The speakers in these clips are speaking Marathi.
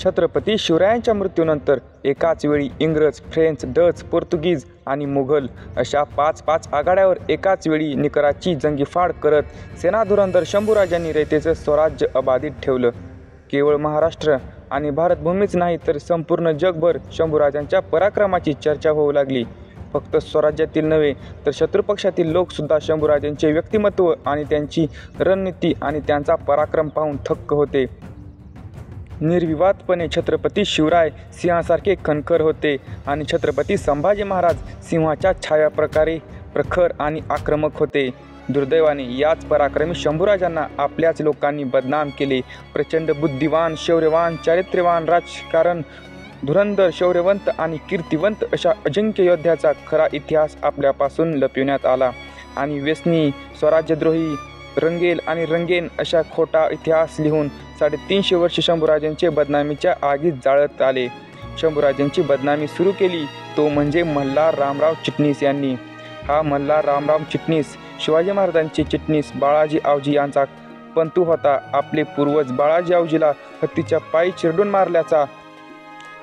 छत्रपती शिवरायांच्या मृत्यूनंतर एकाच वेळी इंग्रज, फ्रेंच, डच, पोर्तुगीज आणि मुघल अशा पाच आघाड्यावर एकाच वेळी निकराची जंगीफाड करत सेनाधुरंधर शंभूराजांनी रयतेचं स्वराज्य अबाधित ठेवलं. केवळ महाराष्ट्र आणि भारतभूमीच नाही तर संपूर्ण जगभर शंभूराजांच्या पराक्रमाची चर्चा होऊ लागली. फक्त स्वराज्यातील नव्हे तर शत्रुपक्षातील लोकसुद्धा शंभूराजांचे व्यक्तिमत्व आणि त्यांची रणनीती आणि त्यांचा पराक्रम पाहून थक्क होते. निर्विवादपणे छत्रपती शिवराय सिंहासारखे खणखर होते आणि छत्रपती संभाजी महाराज सिंहाच्या छायाप्रकारे प्रखर आणि आक्रमक होते. दुर्दैवाने याच पराक्रमी शंभूराजांना आपल्याच लोकांनी बदनाम केले. प्रचंड बुद्धिवान, शौर्यवान, चारित्र्यवान, राजकारण धुरंधर, शौर्यवंत आणि कीर्तिवंत अशा अजिंक्य योद्ध्याचा खरा इतिहास आपल्यापासून लपविण्यात आला आणि व्यसनी, स्वराज्यद्रोही, रंगेल आणि रंगेन अशा खोटा इतिहास लिहून 350 वर्ष शंभूराजांचे बदनामीच्या आगीत जाळत आले. शंभूराजांची बदनामी सुरू केली तो म्हणजे मल्हार रामराव चिटणीस यांनी. हा मल्हार रामराव चिटणीस शिवाजी महाराजांचे चिटणीस बाळाजी आवजी यांचा पंतू होता. आपले पूर्वज बाळाजी आवजीला हत्तीच्या पायी चिरडून मारल्याचा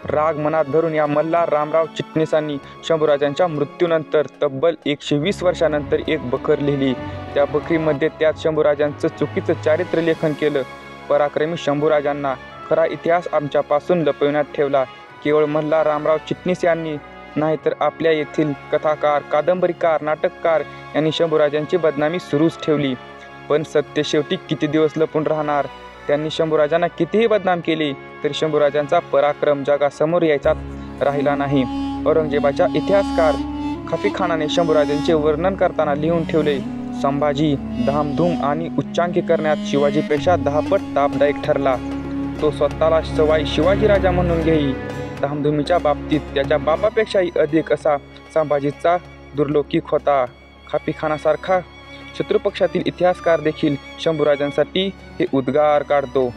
राग मनात धरून या मल्हार रामराव चिटणीसांनी शंभूराजांच्या मृत्यूनंतर तब्बल 120 वर्षानंतर एक बखर लिहिली. त्या बखरीमध्ये त्यात शंभूराजांचं चुकीचं चारित्र्य लेखन केलं. पराक्रमी शंभूराजांना खरा इतिहास आमच्यापासून लपविण्यात ठेवला. केवळ मल्हार रामराव चिटणीस यांनी नाही तर आपल्या येथील कथाकार, कादंबरीकार, नाटककार यांनी शंभूराजांची बदनामी सुरूच ठेवली. पण सत्य शेवटी किती दिवस लपून राहणार? त्यांनी शंभूराजांना कितीही बदनाम केले तरी शंभूराजांचा पराक्रम जगासमोर यायचा राहिला नाही. औरंगजेबाच्या इतिहासकार खाफीखानाने शंभूराजांचे वर्णन करताना लिहून ठेवले, संभाजी धामधूम आणि उच्चांकी करण्यात शिवाजीपेक्षा 10 पट तापदायक ठरला. तो स्वतःला सवाई शिवाजीराजा म्हणून घेई. धामधुमीच्या बाबतीत त्याच्या बापापेक्षाही अधिक असा संभाजीचा दुर्लौकिक होता. खाफीखानासारखा शत्रुपक्षातील इतिहासकार देखील शंभूराजांसाठी हे उद्गार काढतो.